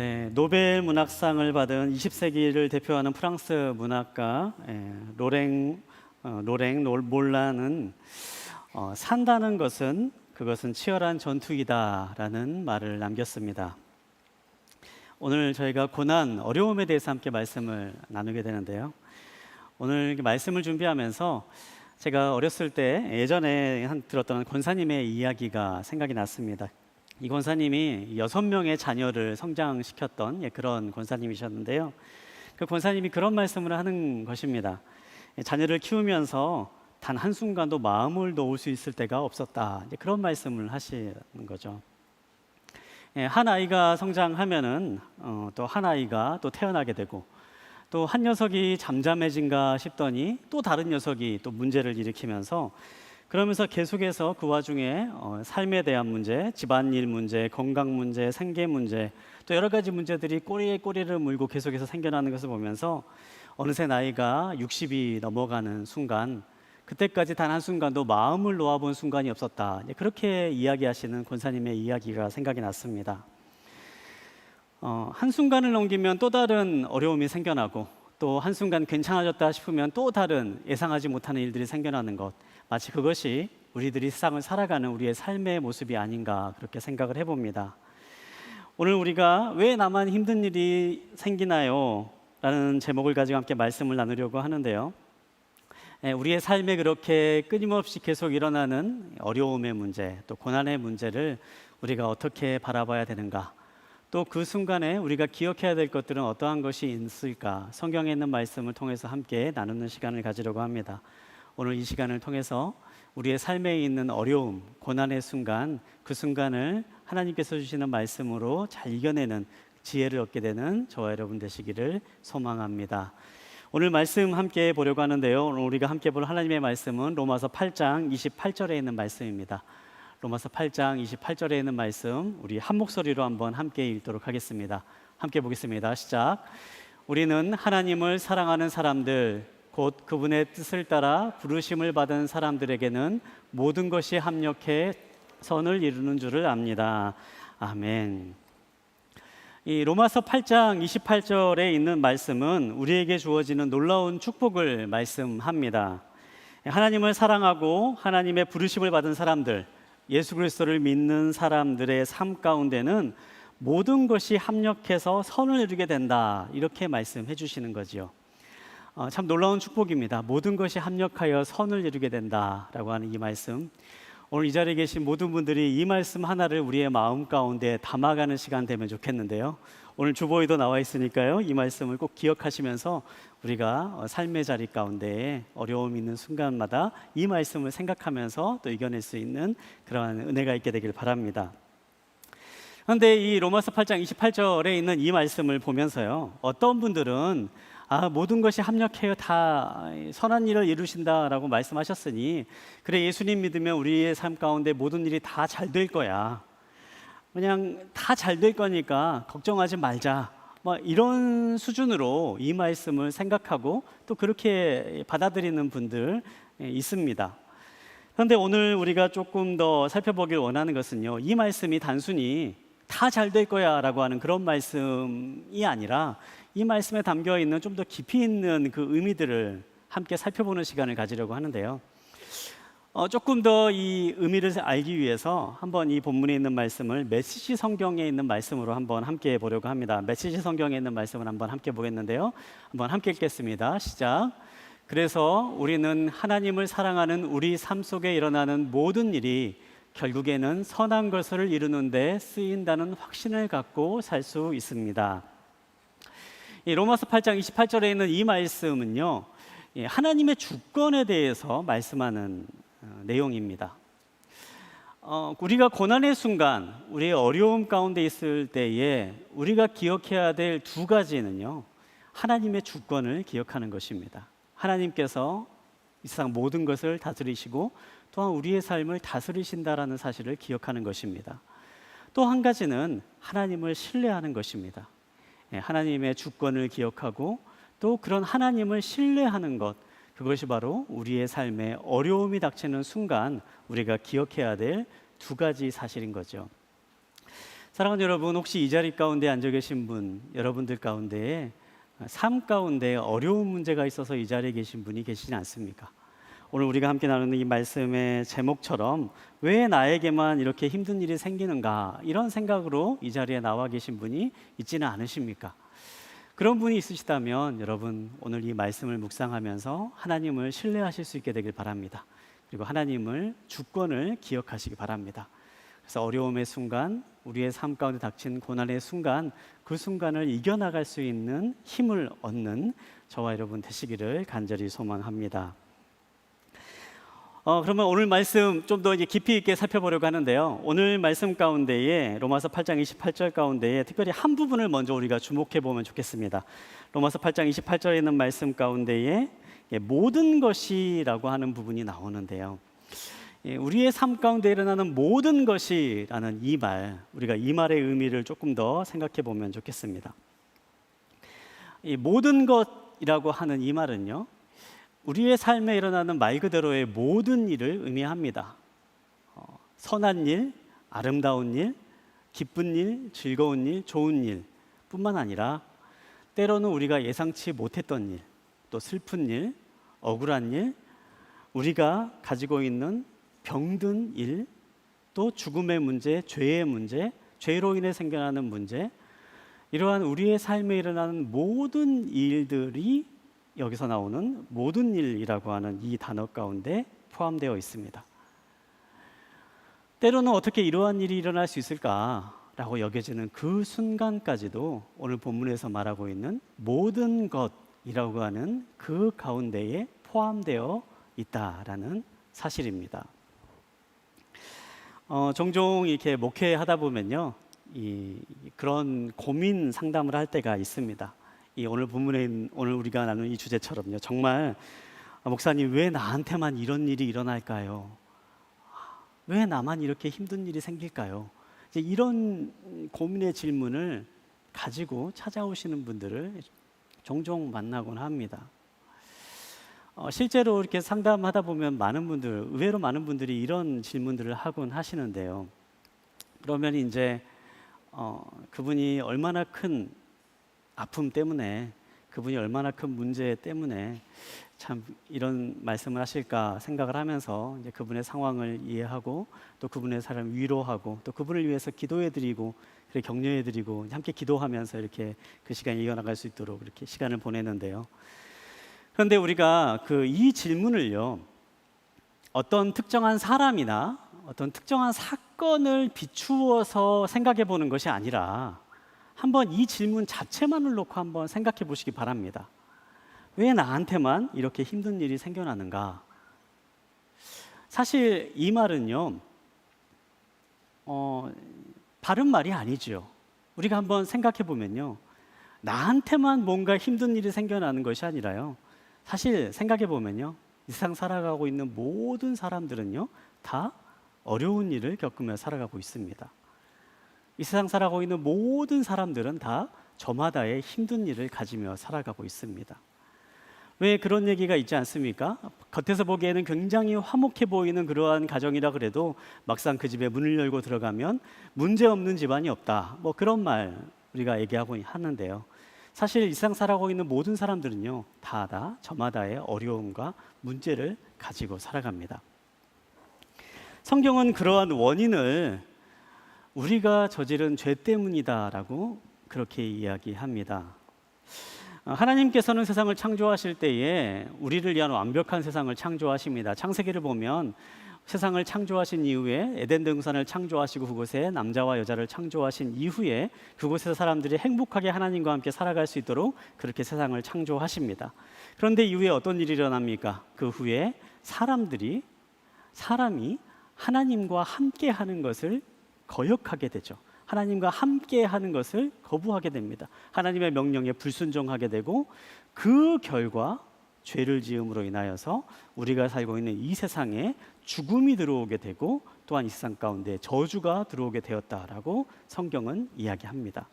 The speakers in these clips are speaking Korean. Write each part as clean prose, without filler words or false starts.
네, 노벨 문학상을 받은 20세기를 대표하는 프랑스 문학가 로랭 몰라는 산다는 것은 그것은 치열한 전투이다라는 말을 남겼습니다. 오늘 저희가 고난, 어려움에 대해서 함께 말씀을 나누게 되는데요. 오늘 말씀을 준비하면서 제가 어렸을 때 예전에 들었던 권사님의 이야기가 생각이 났습니다. 이 권사님이 6명의 자녀를 성장시켰던 그런 권사님이셨는데요. 그 권사님이 그런 말씀을 하는 것입니다. 자녀를 키우면서 단 한순간도 마음을 놓을 수 있을 때가 없었다. 그런 말씀을 하시는 거죠. 한 아이가 성장하면은 또 한 아이가 또 태어나게 되고, 또 한 녀석이 잠잠해진가 싶더니 또 다른 녀석이 또 문제를 일으키면서, 그러면서 계속해서 그 와중에 삶에 대한 문제, 집안일 문제, 건강 문제, 생계 문제, 또 여러 가지 문제들이 꼬리에 꼬리를 물고 계속해서 생겨나는 것을 보면서 어느새 나이가 60이 넘어가는 순간, 그때까지 단 한순간도 마음을 놓아본 순간이 없었다. 그렇게 이야기하시는 권사님의 이야기가 생각이 났습니다. 한순간을 넘기면 또 다른 어려움이 생겨나고, 또 한순간 괜찮아졌다 싶으면 또 다른 예상하지 못하는 일들이 생겨나는 것, 마치 그것이 우리들이 세상을 살아가는 우리의 삶의 모습이 아닌가, 그렇게 생각을 해봅니다. 오늘 우리가 왜 나만 힘든 일이 생기나요? 라는 제목을 가지고 함께 말씀을 나누려고 하는데요. 우리의 삶에 그렇게 끊임없이 계속 일어나는 어려움의 문제, 또 고난의 문제를 우리가 어떻게 바라봐야 되는가, 또 그 순간에 우리가 기억해야 될 것들은 어떠한 것이 있을까, 성경에 있는 말씀을 통해서 함께 나누는 시간을 가지려고 합니다. 오늘 이 시간을 통해서 우리의 삶에 있는 어려움, 고난의 순간, 그 순간을 하나님께서 주시는 말씀으로 잘 이겨내는 지혜를 얻게 되는 저와 여러분 되시기를 소망합니다. 오늘 말씀 함께 보려고 하는데요. 오늘 우리가 함께 볼 하나님의 말씀은 로마서 8장 28절에 있는 말씀입니다. 로마서 8장 28절에 있는 말씀, 우리 한 목소리로 한번 함께 읽도록 하겠습니다. 함께 보겠습니다. 시작. 우리는 하나님을 사랑하는 사람들, 곧 그분의 뜻을 따라 부르심을 받은 사람들에게는 모든 것이 합력해 선을 이루는 줄을 압니다. 아멘. 이 로마서 8장 28절에 있는 말씀은 우리에게 주어지는 놀라운 축복을 말씀합니다. 하나님을 사랑하고 하나님의 부르심을 받은 사람들, 예수 그리스도를 믿는 사람들의 삶 가운데는 모든 것이 합력해서 선을 이루게 된다, 이렇게 말씀해 주시는 거지요. 참 놀라운 축복입니다. 모든 것이 합력하여 선을 이루게 된다라고 하는 이 말씀, 오늘 이 자리에 계신 모든 분들이 이 말씀 하나를 우리의 마음 가운데 담아가는 시간 되면 좋겠는데요. 오늘 주보에도 나와 있으니까요, 이 말씀을 꼭 기억하시면서 우리가 삶의 자리 가운데 어려움이 있는 순간마다 이 말씀을 생각하면서 또 이겨낼 수 있는 그러한 은혜가 있게 되길 바랍니다. 그런데 이 로마서 8장 28절에 있는 이 말씀을 보면서요, 어떤 분들은 모든 것이 합력해요, 다 선한 일을 이루신다라고 말씀하셨으니 그래, 예수님 믿으면 우리의 삶 가운데 모든 일이 다 잘 될 거야, 그냥 다 잘 될 거니까 걱정하지 말자, 이런 수준으로 이 말씀을 생각하고 또 그렇게 받아들이는 분들 있습니다. 그런데 오늘 우리가 조금 더 살펴보길 원하는 것은요, 이 말씀이 단순히 다 잘 될 거야 라고 하는 그런 말씀이 아니라 이 말씀에 담겨 있는 좀 더 깊이 있는 그 의미들을 함께 살펴보는 시간을 가지려고 하는데요. 조금 더 이 의미를 알기 위해서 한번 이 본문에 있는 말씀을 메시지 성경에 있는 말씀으로 한번 함께 보려고 합니다. 메시지 성경에 있는 말씀을 한번 함께 보겠는데요. 한번 함께 읽겠습니다. 시작. 그래서 우리는 하나님을 사랑하는 우리 삶 속에 일어나는 모든 일이 결국에는 선한 것을 이루는 데 쓰인다는 확신을 갖고 살 수 있습니다. 이 로마서 8장 28절에 있는 이 말씀은요, 하나님의 주권에 대해서 말씀하는 내용입니다. 우리가 고난의 순간, 우리의 어려움 가운데 있을 때에 우리가 기억해야 될 두 가지는요, 하나님의 주권을 기억하는 것입니다. 하나님께서 이 세상 모든 것을 다스리시고 또한 우리의 삶을 다스리신다라는 사실을 기억하는 것입니다. 또 한 가지는 하나님을 신뢰하는 것입니다. 하나님의 주권을 기억하고 또 그런 하나님을 신뢰하는 것, 그것이 바로 우리의 삶에 어려움이 닥치는 순간 우리가 기억해야 될 두 가지 사실인 거죠. 사랑하는 여러분, 혹시 이 자리 가운데 앉아 계신 분, 여러분들 가운데에 삶 가운데 어려운 문제가 있어서 이 자리에 계신 분이 계시지 않습니까? 오늘 우리가 함께 나누는 이 말씀의 제목처럼 왜 나에게만 이렇게 힘든 일이 생기는가, 이런 생각으로 이 자리에 나와 계신 분이 있지는 않으십니까? 그런 분이 있으시다면 여러분, 오늘 이 말씀을 묵상하면서 하나님을 신뢰하실 수 있게 되길 바랍니다. 그리고 하나님을 주권을 기억하시기 바랍니다. 그래서 어려움의 순간, 우리의 삶 가운데 닥친 고난의 순간, 그 순간을 이겨나갈 수 있는 힘을 얻는 저와 여러분 되시기를 간절히 소망합니다. 그러면 오늘 말씀 좀 더 깊이 있게 살펴보려고 하는데요. 오늘 말씀 가운데에 로마서 8장 28절 가운데에 특별히 한 부분을 먼저 우리가 주목해 보면 좋겠습니다. 로마서 8장 28절에 있는 말씀 가운데에 모든 것이라고 하는 부분이 나오는데요. 우리의 삶 가운데 일어나는 모든 것이라는 이 말, 우리가 이 말의 의미를 조금 더 생각해 보면 좋겠습니다. 이 모든 것이라고 하는 이 말은요, 우리의 삶에 일어나는 말 그대로의 모든 일을 의미합니다. 선한 일, 아름다운 일, 기쁜 일, 즐거운 일, 좋은 일 뿐만 아니라 때로는 우리가 예상치 못했던 일, 또 슬픈 일, 억울한 일, 우리가 가지고 있는 병든 일, 또 죽음의 문제, 죄의 문제, 죄로 인해 생겨나는 문제, 이러한 우리의 삶에 일어나는 모든 일들이 여기서 나오는 모든 일이라고 하는 이 단어 가운데 포함되어 있습니다. 때로는 어떻게 이러한 일이 일어날 수 있을까라고 여겨지는 그 순간까지도 오늘 본문에서 말하고 있는 모든 것이라고 하는 그 가운데에 포함되어 있다라는 사실입니다. 종종 이렇게 목회하다 보면요, 그런 고민 상담을 할 때가 있습니다. 오늘 본문에 오늘 우리가 나누는 이 주제처럼요, 정말 목사님, 왜 나한테만 이런 일이 일어날까요? 왜 나만 이렇게 힘든 일이 생길까요? 이제 이런 고민의 질문을 가지고 찾아오시는 분들을 종종 만나곤 합니다. 실제로 이렇게 상담하다 보면 의외로 많은 분들이 이런 질문들을 하곤 하시는데요. 그러면 이제 그분이 얼마나 큰 아픔 때문에, 그분이 얼마나 큰 문제 때문에 참 이런 말씀을 하실까 생각을 하면서 이제 그분의 상황을 이해하고, 또 그분의 삶을 위로하고, 또 그분을 위해서 기도해드리고, 그리고 격려해드리고, 함께 기도하면서 이렇게 그 시간이 이어나갈 수 있도록 이렇게 시간을 보내는데요. 그런데 우리가 이 질문을요, 어떤 특정한 사람이나 어떤 특정한 사건을 비추어서 생각해 보는 것이 아니라 한번 이 질문 자체만을 놓고 한번 생각해 보시기 바랍니다. 왜 나한테만 이렇게 힘든 일이 생겨나는가? 사실 이 말은요, 바른 말이 아니죠. 우리가 한번 생각해 보면요, 나한테만 뭔가 힘든 일이 생겨나는 것이 아니라요, 사실 생각해 보면요, 이 세상 살아가고 있는 모든 사람들은요, 다 어려운 일을 겪으며 살아가고 있습니다. 이 세상 살아가고 있는 모든 사람들은 다 저마다의 힘든 일을 가지며 살아가고 있습니다. 왜 그런 얘기가 있지 않습니까? 겉에서 보기에는 굉장히 화목해 보이는 그러한 가정이라 그래도 막상 그 집에 문을 열고 들어가면 문제 없는 집안이 없다, 뭐 그런 말 우리가 얘기하고 하는데요. 사실 이 세상 살아가고 있는 모든 사람들은요, 다 저마다의 어려움과 문제를 가지고 살아갑니다. 성경은 그러한 원인을 우리가 저지른 죄 때문이다라고 그렇게 이야기합니다. 하나님께서는 세상을 창조하실 때에 우리를 위한 완벽한 세상을 창조하십니다. 창세기를 보면 세상을 창조하신 이후에 에덴 동산을 창조하시고 그곳에 남자와 여자를 창조하신 이후에 그곳에서 사람들이 행복하게 하나님과 함께 살아갈 수 있도록 그렇게 세상을 창조하십니다. 그런데 이후에 어떤 일이 일어납니까? 그 후에 사람이 하나님과 함께 하는 것을 거역하게 되죠. 하나님과 함께 하는 것을 거부하게 됩니다. 하나님의 명령에 불순종하게 되고, 그 결과 죄를 지음으로 인하여서 우리가 살고 있는 이 세상에 죽음이 들어오게 되고, 또한 이 세상 가운데 저주가 들어오게 되었다라고 성경은 이야기합니다.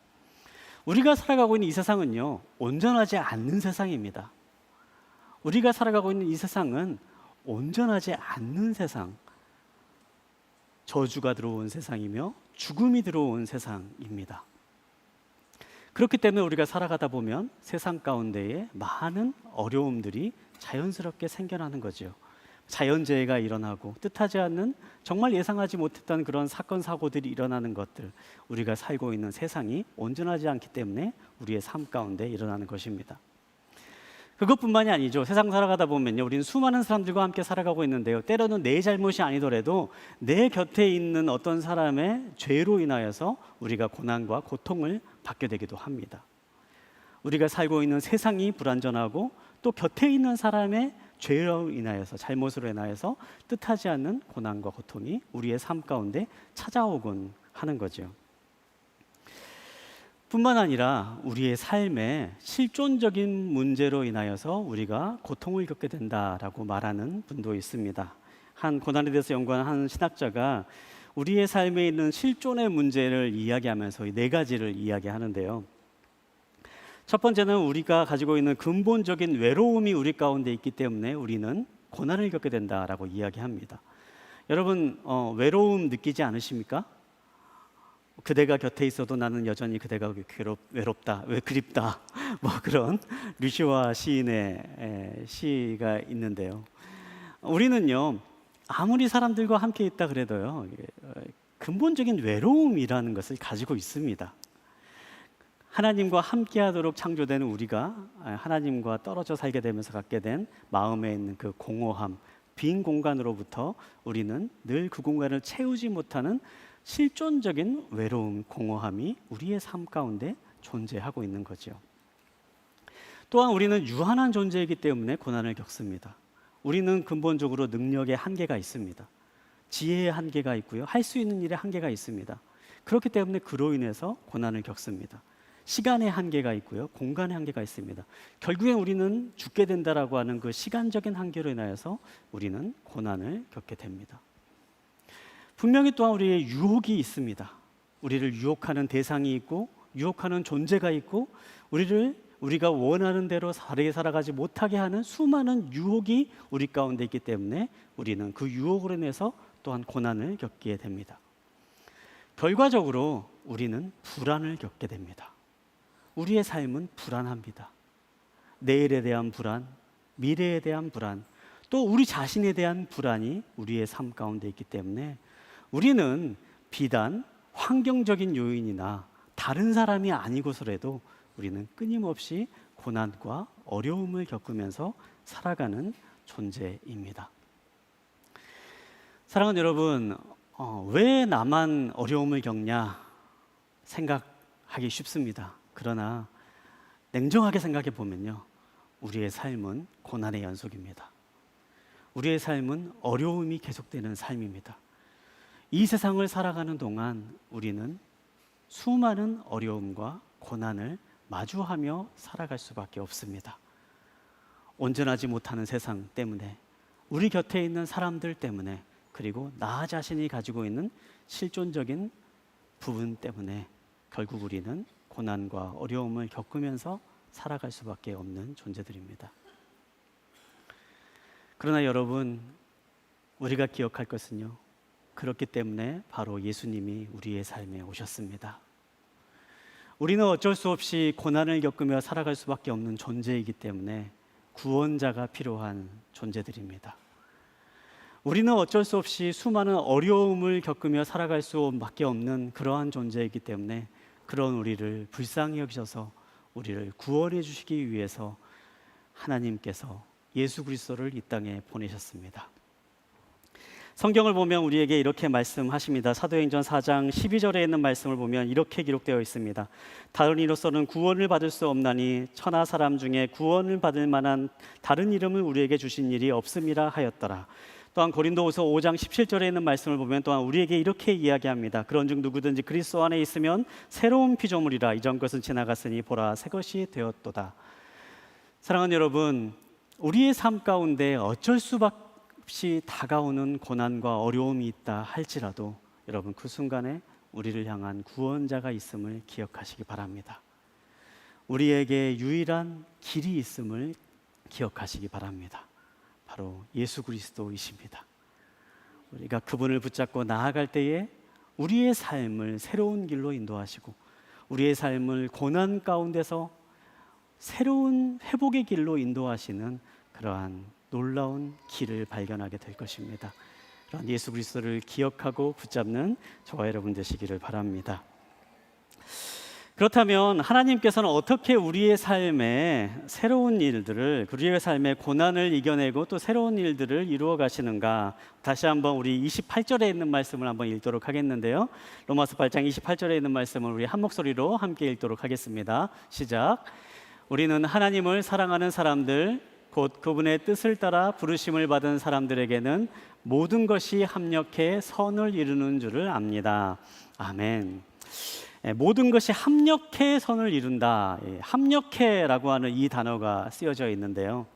우리가 살아가고 있는 이 세상은요, 온전하지 않는 세상입니다. 우리가 살아가고 있는 이 세상은 온전하지 않는 세상, 저주가 들어온 세상이며 죽음이 들어온 세상입니다. 그렇기 때문에 우리가 살아가다 보면 세상 가운데에 많은 어려움들이 자연스럽게 생겨나는 거죠. 자연재해가 일어나고 뜻하지 않는 정말 예상하지 못했던 그런 사건 사고들이 일어나는 것들, 우리가 살고 있는 세상이 온전하지 않기 때문에 우리의 삶 가운데 일어나는 것입니다. 그것뿐만이 아니죠. 세상 살아가다 보면요, 우리는 수많은 사람들과 함께 살아가고 있는데요, 때로는 내 잘못이 아니더라도 내 곁에 있는 어떤 사람의 죄로 인하여서 우리가 고난과 고통을 받게 되기도 합니다. 우리가 살고 있는 세상이 불완전하고 또 곁에 있는 사람의 죄로 인하여서, 잘못으로 인하여서 뜻하지 않는 고난과 고통이 우리의 삶 가운데 찾아오곤 하는 거죠. 뿐만 아니라 우리의 삶에 실존적인 문제로 인하여서 우리가 고통을 겪게 된다라고 말하는 분도 있습니다. 한 고난에 대해서 연구한 한 신학자가 우리의 삶에 있는 실존의 문제를 이야기하면서 이 네 가지를 이야기하는데요. 첫 번째는 우리가 가지고 있는 근본적인 외로움이 우리 가운데 있기 때문에 우리는 고난을 겪게 된다라고 이야기합니다. 여러분, 외로움 느끼지 않으십니까? 그대가 곁에 있어도 나는 여전히 그대가 외롭다, 왜 그립다, 뭐 그런 류시와 시인의 시가 있는데요. 우리는요, 아무리 사람들과 함께 있다 그래도요, 근본적인 외로움이라는 것을 가지고 있습니다. 하나님과 함께하도록 창조된 우리가 하나님과 떨어져 살게 되면서 갖게 된 마음에 있는 그 공허함, 빈 공간으로부터 우리는 늘 그 공간을 채우지 못하는 실존적인 외로움, 공허함이 우리의 삶 가운데 존재하고 있는 거죠. 또한 우리는 유한한 존재이기 때문에 고난을 겪습니다. 우리는 근본적으로 능력의 한계가 있습니다. 지혜의 한계가 있고요, 할 수 있는 일의 한계가 있습니다. 그렇기 때문에 그로 인해서 고난을 겪습니다. 시간의 한계가 있고요, 공간의 한계가 있습니다. 결국엔 우리는 죽게 된다라고 하는 그 시간적인 한계로 인하여서 우리는 고난을 겪게 됩니다. 분명히 또한 우리의 유혹이 있습니다. 우리를 유혹하는 대상이 있고 유혹하는 존재가 있고 우리가 원하는 대로 살아가지 못하게 하는 수많은 유혹이 우리 가운데 있기 때문에 우리는 그 유혹으로 인해서 또한 고난을 겪게 됩니다. 결과적으로 우리는 불안을 겪게 됩니다. 우리의 삶은 불안합니다. 내일에 대한 불안, 미래에 대한 불안, 또 우리 자신에 대한 불안이 우리의 삶 가운데 있기 때문에 우리는 비단 환경적인 요인이나 다른 사람이 아니고서라도 우리는 끊임없이 고난과 어려움을 겪으면서 살아가는 존재입니다. 사랑하는 여러분, 왜 나만 어려움을 겪냐 생각하기 쉽습니다. 그러나 냉정하게 생각해 보면요, 우리의 삶은 고난의 연속입니다. 우리의 삶은 어려움이 계속되는 삶입니다. 이 세상을 살아가는 동안 우리는 수많은 어려움과 고난을 마주하며 살아갈 수밖에 없습니다. 온전하지 못하는 세상 때문에, 우리 곁에 있는 사람들 때문에, 그리고 나 자신이 가지고 있는 실존적인 부분 때문에 결국 우리는 고난과 어려움을 겪으면서 살아갈 수밖에 없는 존재들입니다. 그러나 여러분, 우리가 기억할 것은요, 그렇기 때문에 바로 예수님이 우리의 삶에 오셨습니다. 우리는 어쩔 수 없이 고난을 겪으며 살아갈 수밖에 없는 존재이기 때문에 구원자가 필요한 존재들입니다. 우리는 어쩔 수 없이 수많은 어려움을 겪으며 살아갈 수밖에 없는 그러한 존재이기 때문에 그런 우리를 불쌍히 여기셔서 우리를 구원해 주시기 위해서 하나님께서 예수 그리스도를 이 땅에 보내셨습니다. 성경을 보면 우리에게 이렇게 말씀하십니다. 사도행전 4장 12절에 있는 말씀을 보면 이렇게 기록되어 있습니다. 다른 이로서는 구원을 받을 수 없나니 천하 사람 중에 구원을 받을 만한 다른 이름을 우리에게 주신 일이 없음이라 하였더라. 또한 고린도후서 5장 17절에 있는 말씀을 보면 또한 우리에게 이렇게 이야기합니다. 그런즉 누구든지 그리스도 안에 있으면 새로운 피조물이라, 이전 것은 지나갔으니 보라 새 것이 되었도다. 사랑하는 여러분, 우리의 삶 가운데 어쩔 수밖에 없이 다가오는 고난과 어려움이 있다 할지라도 여러분, 그 순간에 우리를 향한 구원자가 있음을 기억하시기 바랍니다. 우리에게 유일한 길이 있음을 기억하시기 바랍니다. 바로 예수 그리스도이십니다. 우리가 그분을 붙잡고 나아갈 때에 우리의 삶을 새로운 길로 인도하시고 우리의 삶을 고난 가운데서 새로운 회복의 길로 인도하시는 그러한 놀라운 길을 발견하게 될 것입니다. 그런 예수 그리스도를 기억하고 붙잡는 저와 여러분 되시기를 바랍니다. 그렇다면 하나님께서는 어떻게 우리의 삶에 새로운 일들을, 우리의 삶의 고난을 이겨내고 또 새로운 일들을 이루어 가시는가? 다시 한번 우리 28절에 있는 말씀을 한번 읽도록 하겠는데요. 로마서 8장 28절에 있는 말씀을 우리 한 목소리로 함께 읽도록 하겠습니다. 시작. 우리는 하나님을 사랑하는 사람들, 곧 그분의 뜻을 따라 부르심을 받은 사람들에게는 모든 것이 합력해 선을 이루는 줄을 압니다. 아멘. 모든 것이 합력해 선을 이룬다. 합력해라고 하는 이 단어가 쓰여져 있는데요.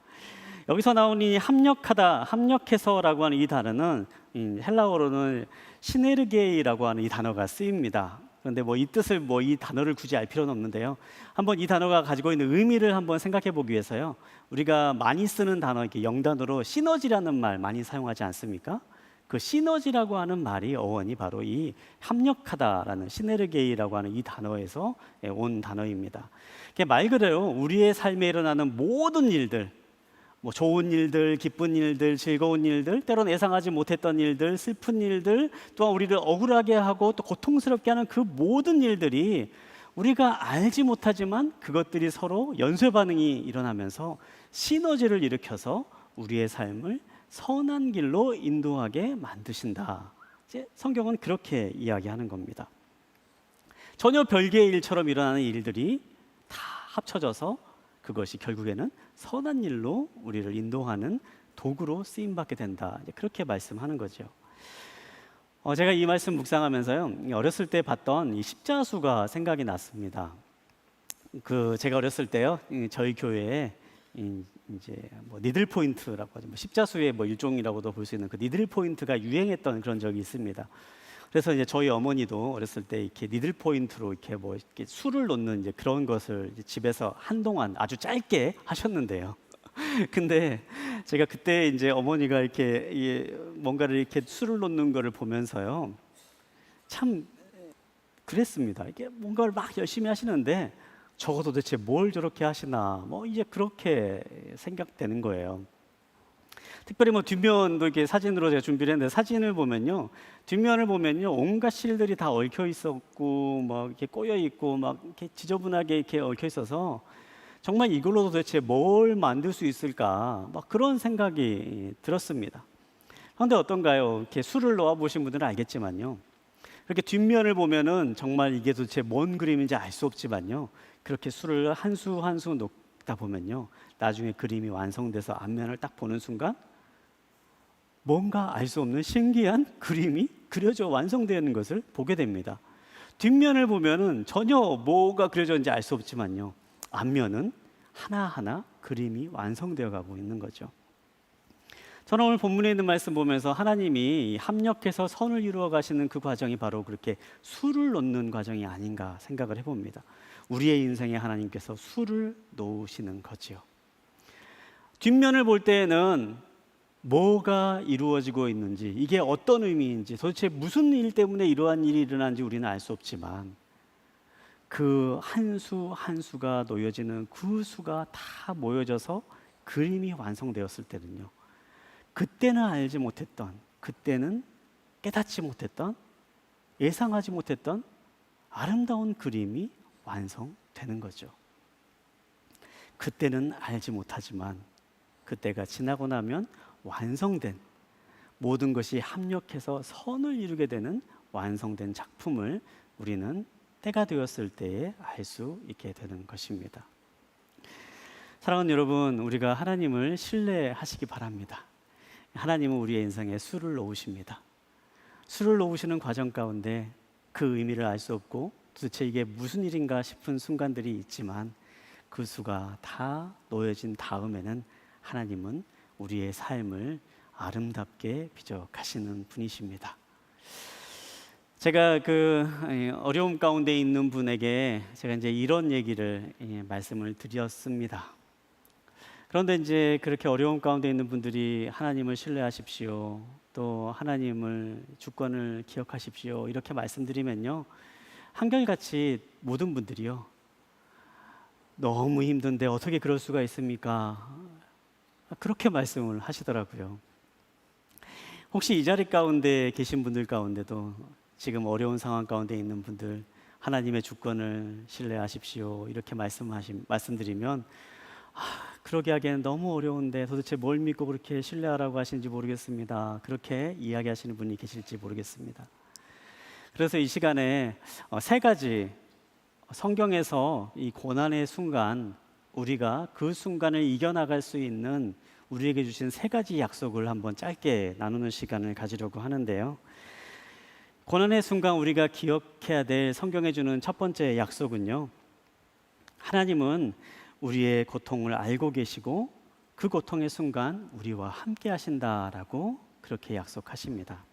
여기서 나온 이 합력하다, 합력해서라고 하는 이 단어는 헬라어로는 시네르게이라고 하는 이 단어가 쓰입니다. 그런데 이 뜻을 이 단어를 굳이 알 필요는 없는데요. 한번 이 단어가 가지고 있는 의미를 한번 생각해 보기 위해서요. 우리가 많이 쓰는 단어, 이렇게 영단어로 시너지라는 말 많이 사용하지 않습니까? 그 시너지라고 하는 말이 어원이 바로 이 합력하다라는 시네르게이라고 하는 이 단어에서 온 단어입니다. 말 그대로 우리의 삶에 일어나는 모든 일들, 좋은 일들, 기쁜 일들, 즐거운 일들, 때로는 예상하지 못했던 일들, 슬픈 일들, 또한 우리를 억울하게 하고 또 고통스럽게 하는 그 모든 일들이 우리가 알지 못하지만 그것들이 서로 연쇄 반응이 일어나면서 시너지를 일으켜서 우리의 삶을 선한 길로 인도하게 만드신다. 이제 성경은 그렇게 이야기하는 겁니다. 전혀 별개의 일처럼 일어나는 일들이 다 합쳐져서 그것이 결국에는 선한 일로 우리를 인도하는 도구로 쓰임받게 된다. 이제 그렇게 말씀하는 거죠. 제가 이 말씀 묵상하면서요, 어렸을 때 봤던 이 십자수가 생각이 났습니다. 제가 어렸을 때요, 저희 교회에 이제 니들 포인트라고 하죠. 십자수의 일종이라고도 볼 수 있는 그 니들 포인트가 유행했던 그런 적이 있습니다. 그래서 이제 저희 어머니도 어렸을 때 이렇게 니들 포인트로 이렇게 술을 놓는 이제 그런 것을 이제 집에서 한동안 아주 짧게 하셨는데요. 근데 제가 그때 이제 어머니가 이렇게 뭔가를 이렇게 술을 놓는 거를 보면서요, 참 그랬습니다. 이게 뭔가를 막 열심히 하시는데 저거 도대체 뭘 저렇게 하시나, 이제 그렇게 생각되는 거예요. 특별히 뒷면도 이렇게 사진으로 제가 준비를 했는데, 사진을 보면요, 뒷면을 보면요, 온갖 실들이 다 얽혀 있었고, 이렇게 꼬여 있고, 이렇게 지저분하게 이렇게 얽혀 있어서 정말 이걸로 도대체 뭘 만들 수 있을까, 그런 생각이 들었습니다. 그런데 어떤가요? 이렇게 술을 놓아 보신 분들은 알겠지만요, 그렇게 뒷면을 보면은 정말 이게 도대체 뭔 그림인지 알 수 없지만요, 그렇게 술을 한 수 한 수 놓다 보면요, 나중에 그림이 완성돼서 앞면을 딱 보는 순간 뭔가 알 수 없는 신기한 그림이 그려져 완성되는 것을 보게 됩니다. 뒷면을 보면은 전혀 뭐가 그려졌는지 알 수 없지만요, 앞면은 하나하나 그림이 완성되어 가고 있는 거죠. 저는 오늘 본문에 있는 말씀 보면서 하나님이 합력해서 선을 이루어 가시는 그 과정이 바로 그렇게 수를 놓는 과정이 아닌가 생각을 해봅니다. 우리의 인생에 하나님께서 수를 놓으시는 거지요. 뒷면을 볼 때에는 뭐가 이루어지고 있는지, 이게 어떤 의미인지, 도대체 무슨 일 때문에 이러한 일이 일어난지 우리는 알 수 없지만 그 한 수 한 수가 놓여지는 그 수가 다 모여져서 그림이 완성되었을 때는요, 그때는 알지 못했던, 그때는 깨닫지 못했던, 예상하지 못했던 아름다운 그림이 완성되는 거죠. 그때는 알지 못하지만 그때가 지나고 나면 완성된, 모든 것이 합력해서 선을 이루게 되는 완성된 작품을 우리는 때가 되었을 때에 알 수 있게 되는 것입니다. 사랑하는 여러분, 우리가 하나님을 신뢰하시기 바랍니다. 하나님은 우리의 인생에 수를 놓으십니다. 수를 놓으시는 과정 가운데 그 의미를 알 수 없고 도대체 이게 무슨 일인가 싶은 순간들이 있지만 그 수가 다 놓여진 다음에는 하나님은 우리의 삶을 아름답게 빚어 가시는 분이십니다. 제가 어려움 가운데 있는 분에게 제가 이제 이런 얘기를 말씀을 드렸습니다. 그런데 이제 그렇게 어려움 가운데 있는 분들이 하나님을 신뢰하십시오, 또 하나님을 주권을 기억하십시오 이렇게 말씀드리면요, 한결같이 모든 분들이요, 너무 힘든데 어떻게 그럴 수가 있습니까? 그렇게 말씀을 하시더라고요. 혹시 이 자리 가운데 계신 분들 가운데도 지금 어려운 상황 가운데 있는 분들, 하나님의 주권을 신뢰하십시오 이렇게 말씀드리면, 그러게 하기에는 너무 어려운데 도대체 뭘 믿고 그렇게 신뢰하라고 하시는지 모르겠습니다, 그렇게 이야기하시는 분이 계실지 모르겠습니다. 그래서 이 시간에 세 가지, 성경에서 이 고난의 순간, 우리가 그 순간을 이겨나갈 수 있는 우리에게 주신 세 가지 약속을 한번 짧게 나누는 시간을 가지려고 하는데요, 고난의 순간 우리가 기억해야 될 성경에 주는 첫 번째 약속은요, 하나님은 우리의 고통을 알고 계시고 그 고통의 순간 우리와 함께 하신다라고 그렇게 약속하십니다.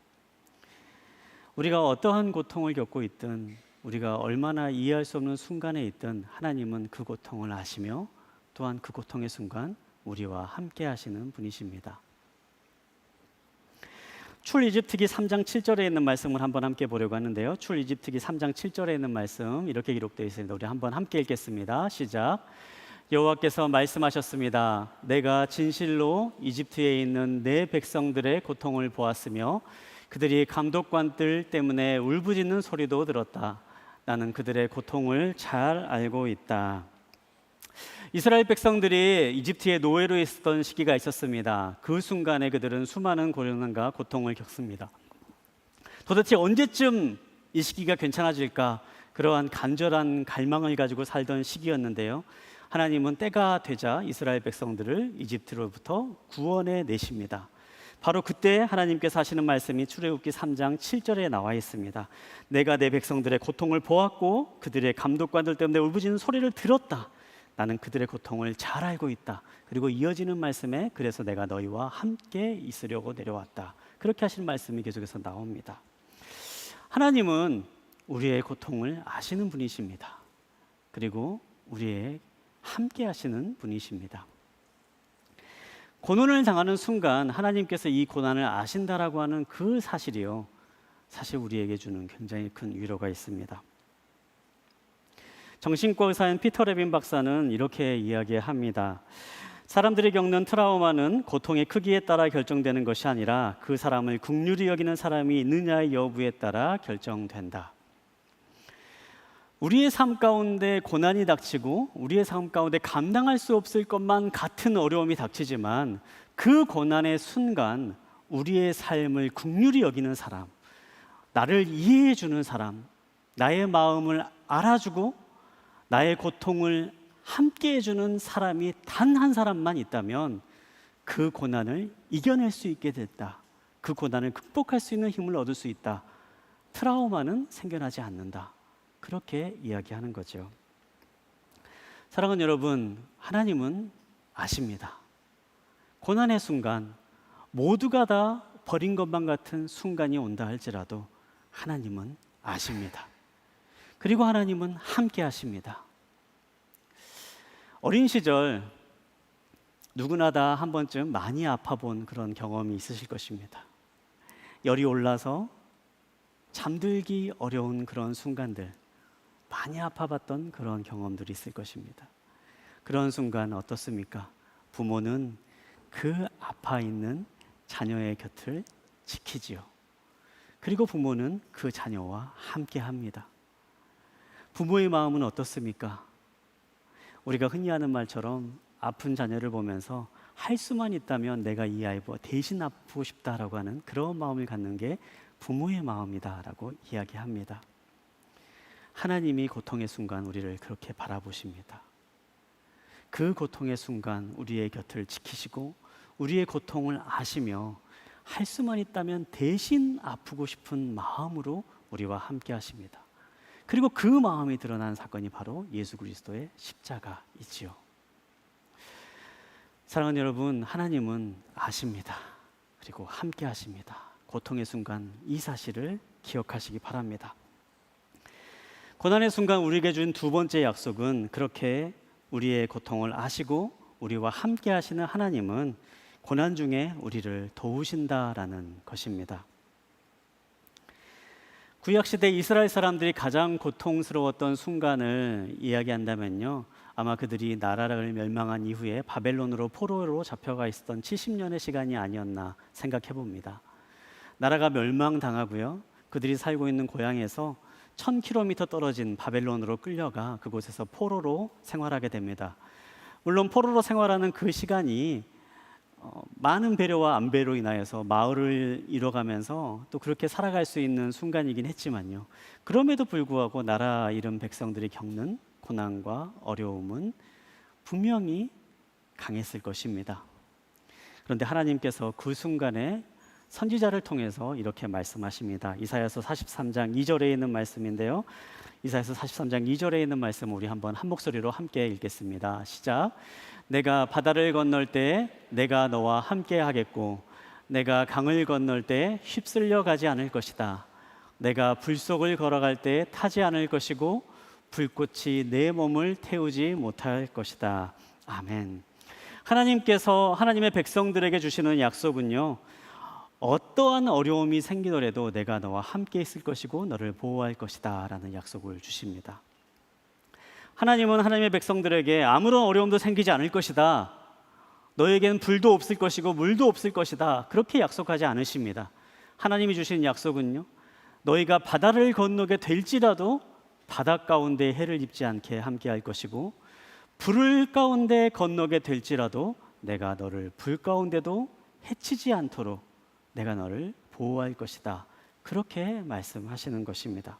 우리가 어떠한 고통을 겪고 있든, 우리가 얼마나 이해할 수 없는 순간에 있든 하나님은 그 고통을 아시며 또한 그 고통의 순간 우리와 함께 하시는 분이십니다. 출애굽기 3장 7절에 있는 말씀을 한번 함께 보려고 하는데요, 출애굽기 3장 7절에 있는 말씀 이렇게 기록되어 있습니다. 우리 한번 함께 읽겠습니다. 시작. 여호와께서 말씀하셨습니다. 내가 진실로 이집트에 있는 내 백성들의 고통을 보았으며 그들이 감독관들 때문에 울부짖는 소리도 들었다. 나는 그들의 고통을 잘 알고 있다. 이스라엘 백성들이 이집트의 노예로 있었던 시기가 있었습니다. 그 순간에 그들은 수많은 고난과 고통을 겪습니다. 도대체 언제쯤 이 시기가 괜찮아질까, 그러한 간절한 갈망을 가지고 살던 시기였는데요, 하나님은 때가 되자 이스라엘 백성들을 이집트로부터 구원해 내십니다. 바로 그때 하나님께서 하시는 말씀이 출애굽기 3장 7절에 나와 있습니다. 내가 내 백성들의 고통을 보았고 그들의 감독관들 때문에 울부짖는 소리를 들었다. 나는 그들의 고통을 잘 알고 있다. 그리고 이어지는 말씀에 그래서 내가 너희와 함께 있으려고 내려왔다. 그렇게 하시는 말씀이 계속해서 나옵니다. 하나님은 우리의 고통을 아시는 분이십니다. 그리고 우리의 함께 하시는 분이십니다. 고난을 당하는 순간 하나님께서 이 고난을 아신다라고 하는 그 사실이요, 사실 우리에게 주는 굉장히 큰 위로가 있습니다. 정신과 의사인 피터 레빈 박사는 이렇게 이야기합니다. 사람들이 겪는 트라우마는 고통의 크기에 따라 결정되는 것이 아니라 그 사람을 긍휼히 여기는 사람이 있느냐의 여부에 따라 결정된다. 우리의 삶 가운데 고난이 닥치고 우리의 삶 가운데 감당할 수 없을 것만 같은 어려움이 닥치지만 그 고난의 순간 우리의 삶을 긍휼히 여기는 사람, 나를 이해해 주는 사람, 나의 마음을 알아주고 나의 고통을 함께 해주는 사람이 단 한 사람만 있다면 그 고난을 이겨낼 수 있게 됐다. 그 고난을 극복할 수 있는 힘을 얻을 수 있다. 트라우마는 생겨나지 않는다. 그렇게 이야기하는 거죠. 사랑하는 여러분, 하나님은 아십니다. 고난의 순간, 모두가 다 버린 것만 같은 순간이 온다 할지라도 하나님은 아십니다. 그리고 하나님은 함께 하십니다. 어린 시절 누구나 다 한 번쯤 많이 아파본 그런 경험이 있으실 것입니다. 열이 올라서 잠들기 어려운 그런 순간들, 많이 아파봤던 그런 경험들이 있을 것입니다. 그런 순간 어떻습니까? 부모는 그 아파 있는 자녀의 곁을 지키지요. 그리고 부모는 그 자녀와 함께 합니다. 부모의 마음은 어떻습니까? 우리가 흔히 하는 말처럼 아픈 자녀를 보면서 할 수만 있다면 내가 이 아이와 대신 아프고 싶다라고 하는 그런 마음을 갖는 게 부모의 마음이다라고 이야기합니다. 하나님이 고통의 순간 우리를 그렇게 바라보십니다. 그 고통의 순간 우리의 곁을 지키시고 우리의 고통을 아시며 할 수만 있다면 대신 아프고 싶은 마음으로 우리와 함께 하십니다. 그리고 그 마음이 드러난 사건이 바로 예수 그리스도의 십자가이지요. 사랑하는 여러분, 하나님은 아십니다. 그리고 함께 하십니다. 고통의 순간 이 사실을 기억하시기 바랍니다. 고난의 순간 우리에게 준 두 번째 약속은 그렇게 우리의 고통을 아시고 우리와 함께 하시는 하나님은 고난 중에 우리를 도우신다라는 것입니다. 구약시대 이스라엘 사람들이 가장 고통스러웠던 순간을 이야기한다면요, 아마 그들이 나라를 멸망한 이후에 바벨론으로 포로로 잡혀가 있었던 70년의 시간이 아니었나 생각해 봅니다. 나라가 멸망당하고요, 그들이 살고 있는 고향에서 1000km 떨어진 바벨론으로 끌려가 그곳에서 포로로 생활하게 됩니다. 물론 포로로 생활하는 그 시간이 많은 배려와 안배로 인하여서 마을을 잃어가면서 또 그렇게 살아갈 수 있는 순간이긴 했지만요, 그럼에도 불구하고 나라 잃은 백성들이 겪는 고난과 어려움은 분명히 강했을 것입니다. 그런데 하나님께서 그 순간에 선지자를 통해서 이렇게 말씀하십니다. 이사야서 43장 2절에 있는 말씀인데요, 이사야서 43장 2절에 있는 말씀 우리 한번 한 목소리로 함께 읽겠습니다. 시작. 내가 바다를 건널 때 내가 너와 함께 하겠고 내가 강을 건널 때 휩쓸려 가지 않을 것이다. 내가 불 속을 걸어갈 때 타지 않을 것이고 불꽃이 내 몸을 태우지 못할 것이다. 아멘. 하나님께서 하나님의 백성들에게 주시는 약속은요, 어떠한 어려움이 생기더라도 내가 너와 함께 있을 것이고 너를 보호할 것이다 라는 약속을 주십니다. 하나님은 하나님의 백성들에게 아무런 어려움도 생기지 않을 것이다, 너에게는 불도 없을 것이고 물도 없을 것이다, 그렇게 약속하지 않으십니다. 하나님이 주신 약속은요, 너희가 바다를 건너게 될지라도 바다 가운데 해를 입지 않게 함께 할 것이고 불을 가운데 건너게 될지라도 내가 너를 불 가운데도 해치지 않도록 내가 너를 보호할 것이다, 그렇게 말씀하시는 것입니다.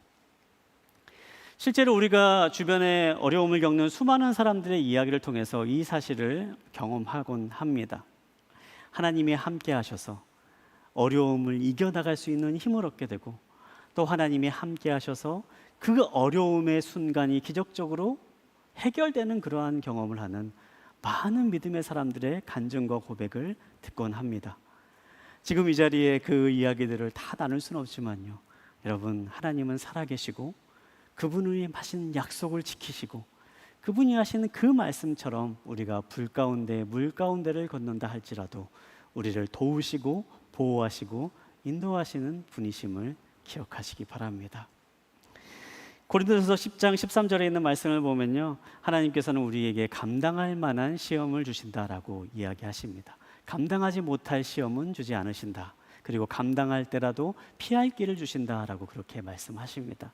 실제로 우리가 주변에 어려움을 겪는 수많은 사람들의 이야기를 통해서 이 사실을 경험하곤 합니다. 하나님이 함께 하셔서 어려움을 이겨나갈 수 있는 힘을 얻게 되고, 또 하나님이 함께 하셔서 그 어려움의 순간이 기적적으로 해결되는 그러한 경험을 하는 많은 믿음의 사람들의 간증과 고백을 듣곤 합니다. 지금 이 자리에 그 이야기들을 다 나눌 수는 없지만요, 여러분, 하나님은 살아계시고 그분이 하신 약속을 지키시고 그분이 하시는 그 말씀처럼 우리가 불 가운데 물 가운데를 건넌다 할지라도 우리를 도우시고 보호하시고 인도하시는 분이심을 기억하시기 바랍니다. 고린도전서 10장 13절에 있는 말씀을 보면요, 하나님께서는 우리에게 감당할 만한 시험을 주신다라고 이야기하십니다. 감당하지 못할 시험은 주지 않으신다. 그리고 감당할 때라도 피할 길을 주신다라고 그렇게 말씀하십니다.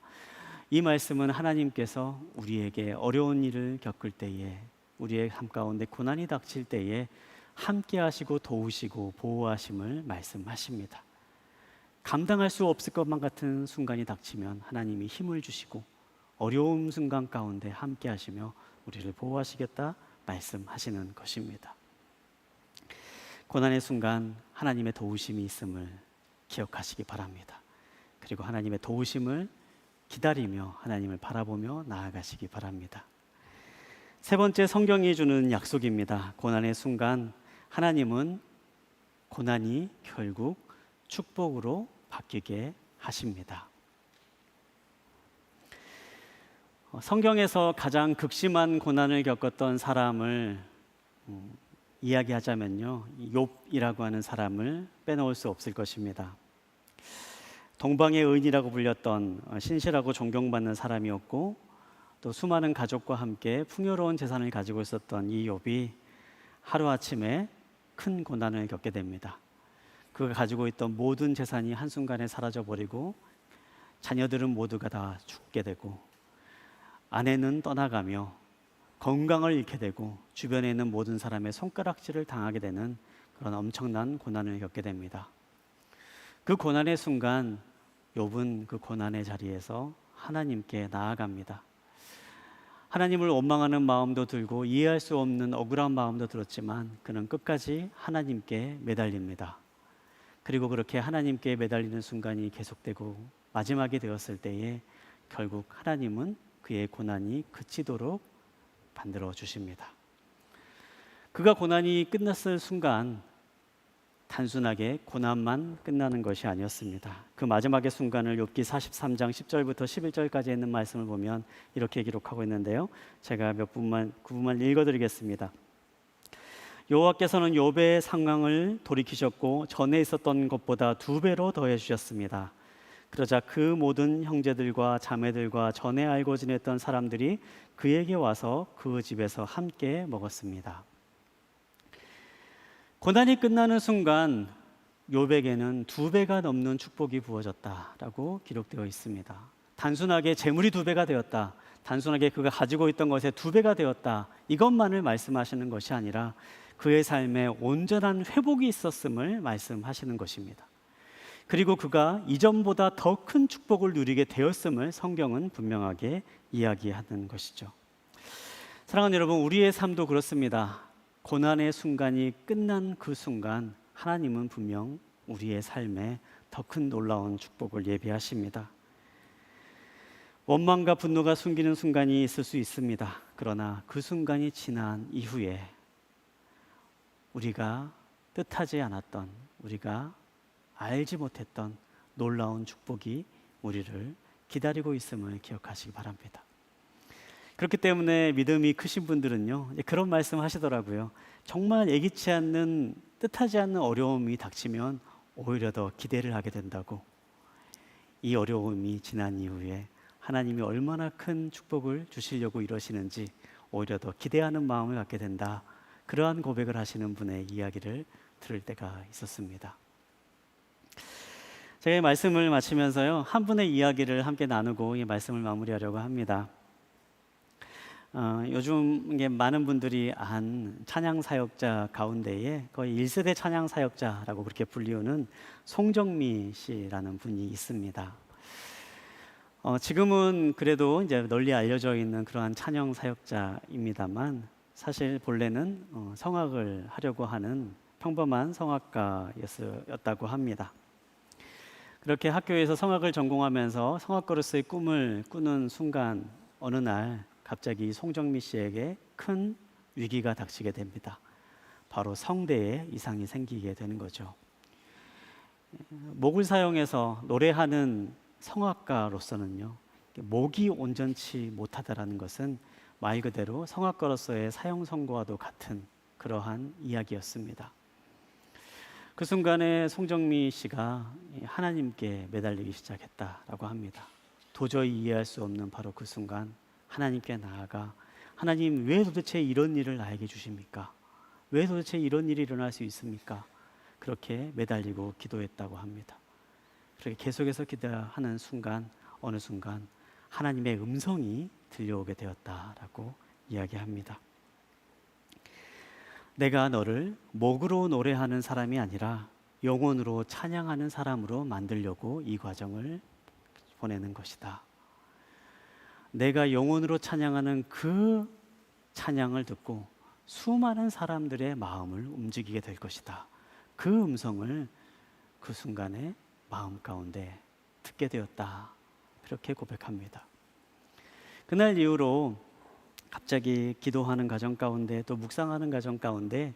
이 말씀은 하나님께서 우리에게 어려운 일을 겪을 때에, 우리의 삶 가운데 고난이 닥칠 때에 함께 하시고 도우시고 보호하심을 말씀하십니다. 감당할 수 없을 것만 같은 순간이 닥치면 하나님이 힘을 주시고 어려움 순간 가운데 함께 하시며 우리를 보호하시겠다 말씀하시는 것입니다. 고난의 순간 하나님의 도우심이 있음을 기억하시기 바랍니다. 그리고 하나님의 도우심을 기다리며 하나님을 바라보며 나아가시기 바랍니다. 세 번째, 성경이 주는 약속입니다. 고난의 순간 하나님은 고난이 결국 축복으로 바뀌게 하십니다. 성경에서 가장 극심한 고난을 겪었던 사람을 이야기하자면요, 욥이라고 하는 사람을 빼놓을 수 없을 것입니다. 동방의 의인이라고 불렸던 신실하고 존경받는 사람이었고, 또 수많은 가족과 함께 풍요로운 재산을 가지고 있었던 이 욥이 하루아침에 큰 고난을 겪게 됩니다. 그가 가지고 있던 모든 재산이 한순간에 사라져버리고 자녀들은 모두가 다 죽게 되고 아내는 떠나가며 건강을 잃게 되고 주변에 있는 모든 사람의 손가락질을 당하게 되는 그런 엄청난 고난을 겪게 됩니다. 그 고난의 순간 욥은 그 고난의 자리에서 하나님께 나아갑니다. 하나님을 원망하는 마음도 들고 이해할 수 없는 억울한 마음도 들었지만 그는 끝까지 하나님께 매달립니다. 그리고 그렇게 하나님께 매달리는 순간이 계속되고 마지막이 되었을 때에 결국 하나님은 그의 고난이 그치도록 만들어 주십니다. 그가 고난이 끝났을 순간 단순하게 고난만 끝나는 것이 아니었습니다. 그 마지막의 순간을 욥기 43장 10절부터 11절까지 있는 말씀을 보면 이렇게 기록하고 있는데요, 제가 그 부분만 읽어드리겠습니다. 여호와께서는 욥의 상황을 돌이키셨고 전에 있었던 것보다 2배로 더해 주셨습니다. 그러자 그 모든 형제들과 자매들과 전에 알고 지냈던 사람들이 그에게 와서 그 집에서 함께 먹었습니다. 고난이 끝나는 순간 욥에게는 2배가 넘는 축복이 부어졌다라고 기록되어 있습니다. 단순하게 재물이 2배가 되었다, 단순하게 그가 가지고 있던 것의 2배가 되었다, 이것만을 말씀하시는 것이 아니라 그의 삶에 온전한 회복이 있었음을 말씀하시는 것입니다. 그리고 그가 이전보다 더 큰 축복을 누리게 되었음을 성경은 분명하게 이야기하는 것이죠. 사랑하는 여러분, 우리의 삶도 그렇습니다. 고난의 순간이 끝난 그 순간 하나님은 분명 우리의 삶에 더 큰 놀라운 축복을 예비하십니다. 원망과 분노가 숨기는 순간이 있을 수 있습니다. 그러나 그 순간이 지난 이후에 우리가 뜻하지 않았던, 우리가 알지 못했던 놀라운 축복이 우리를 기다리고 있음을 기억하시기 바랍니다. 그렇기 때문에 믿음이 크신 분들은요, 그런 말씀 하시더라고요. 정말 예기치 않는, 뜻하지 않는 어려움이 닥치면 오히려 더 기대를 하게 된다고. 이 어려움이 지난 이후에 하나님이 얼마나 큰 축복을 주시려고 이러시는지 오히려 더 기대하는 마음을 갖게 된다, 그러한 고백을 하시는 분의 이야기를 들을 때가 있었습니다. 제가 이 말씀을 마치면서요, 한 분의 이야기를 함께 나누고 이 말씀을 마무리하려고 합니다. 요즘 이게 많은 분들이 안 찬양 사역자 가운데에 거의 1세대 찬양 사역자라고 그렇게 불리우는 송정미 씨라는 분이 있습니다. 지금은 그래도 이제 널리 알려져 있는 그러한 찬양 사역자입니다만, 사실 본래는 성악을 하려고 하는 평범한 성악가였다고 합니다. 그렇게 학교에서 성악을 전공하면서 성악가로서의 꿈을 꾸는 순간 어느 날 갑자기 송정미 씨에게 큰 위기가 닥치게 됩니다. 바로 성대에 이상이 생기게 되는 거죠. 목을 사용해서 노래하는 성악가로서는요, 목이 온전치 못하다라는 것은 말 그대로 성악가로서의 사형선고와도 같은 그러한 이야기였습니다. 그 순간에 송정미 씨가 하나님께 매달리기 시작했다라고 합니다. 도저히 이해할 수 없는 바로 그 순간 하나님께 나아가, 하나님, 왜 도대체 이런 일을 나에게 주십니까? 왜 도대체 이런 일이 일어날 수 있습니까? 그렇게 매달리고 기도했다고 합니다. 그렇게 계속해서 기도하는 순간, 어느 순간 하나님의 음성이 들려오게 되었다라고 이야기합니다. 내가 너를 목으로 노래하는 사람이 아니라 영혼으로 찬양하는 사람으로 만들려고 이 과정을 보내는 것이다. 내가 영혼으로 찬양하는 그 찬양을 듣고 수많은 사람들의 마음을 움직이게 될 것이다. 그 음성을 그 순간에 마음 가운데 듣게 되었다. 그렇게 고백합니다. 그날 이후로 갑자기 기도하는 과정 가운데, 또 묵상하는 과정 가운데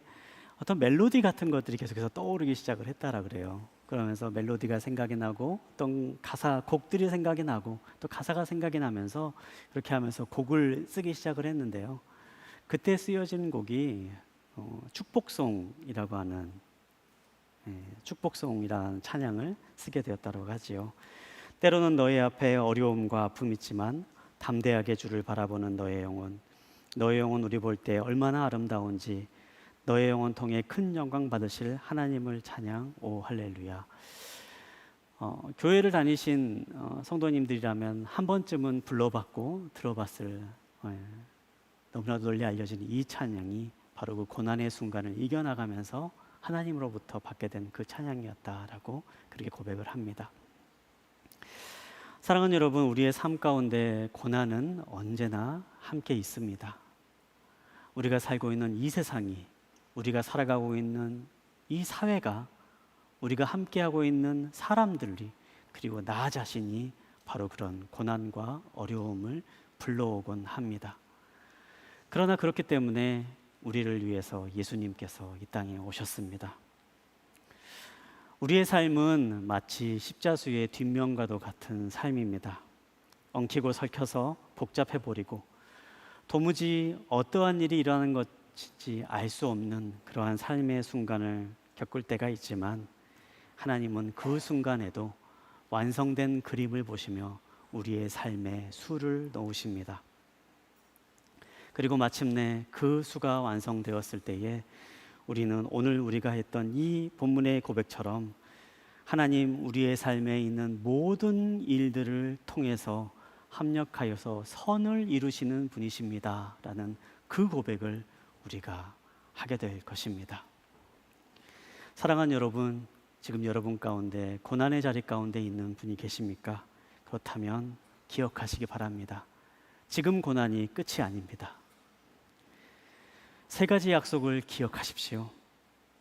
어떤 멜로디 같은 것들이 계속해서 떠오르기 시작을 했다라 그래요. 그러면서 멜로디가 생각이 나고, 어떤 곡들이 생각이 나고, 또 가사가 생각이 나면서 그렇게 하면서 곡을 쓰기 시작을 했는데요. 그때 쓰여진 곡이 축복송이라고 하는, 축복송이라는 찬양을 쓰게 되었다고 하지요. 때로는 너의 앞에 어려움과 아픔이 있지만 담대하게 주를 바라보는 너의 영혼 우리 볼 때 얼마나 아름다운지, 너의 영혼 통해 큰 영광 받으실 하나님을 찬양, 오 할렐루야. 교회를 다니신 성도님들이라면 한 번쯤은 불러봤고 들어봤을, 너무나도 널리 알려진 이 찬양이 바로 그 고난의 순간을 이겨나가면서 하나님으로부터 받게 된 그 찬양이었다라고 그렇게 고백을 합니다. 사랑하는 여러분, 우리의 삶 가운데 고난은 언제나 함께 있습니다. 우리가 살고 있는 이 세상이, 우리가 살아가고 있는 이 사회가, 우리가 함께하고 있는 사람들이, 그리고 나 자신이 바로 그런 고난과 어려움을 불러오곤 합니다. 그러나 그렇기 때문에 우리를 위해서 예수님께서 이 땅에 오셨습니다. 우리의 삶은 마치 십자수의 뒷면과도 같은 삶입니다. 엉키고 설켜서 복잡해버리고 도무지 어떠한 일이 일어나는 것 되었을지 알 수 없는 그러한 삶의 순간을 겪을 때가 있지만 하나님은 그 순간에도 완성된 그림을 보시며 우리의 삶에 수를 넣으십니다. 그리고 마침내 그 수가 완성되었을 때에 우리는 오늘 우리가 했던 이 본문의 고백처럼 하나님 우리의 삶에 있는 모든 일들을 통해서 합력하여서 선을 이루시는 분이십니다 라는 그 고백을 우리가 하게 될 것입니다. 사랑하는 여러분, 지금 여러분 가운데 고난의 자리 가운데 있는 분이 계십니까? 그렇다면 기억하시기 바랍니다. 지금 고난이 끝이 아닙니다. 세 가지 약속을 기억하십시오.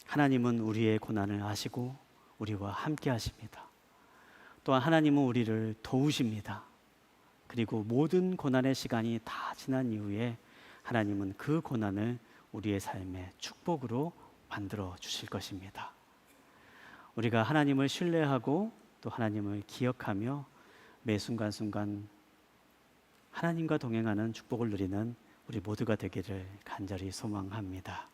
하나님은 우리의 고난을 아시고 우리와 함께 하십니다. 또한 하나님은 우리를 도우십니다. 그리고 모든 고난의 시간이 다 지난 이후에 하나님은 그 고난을 우리의 삶의 축복으로 만들어 주실 것입니다. 우리가 하나님을 신뢰하고 또 하나님을 기억하며 매 순간순간 하나님과 동행하는 축복을 누리는 우리 모두가 되기를 간절히 소망합니다.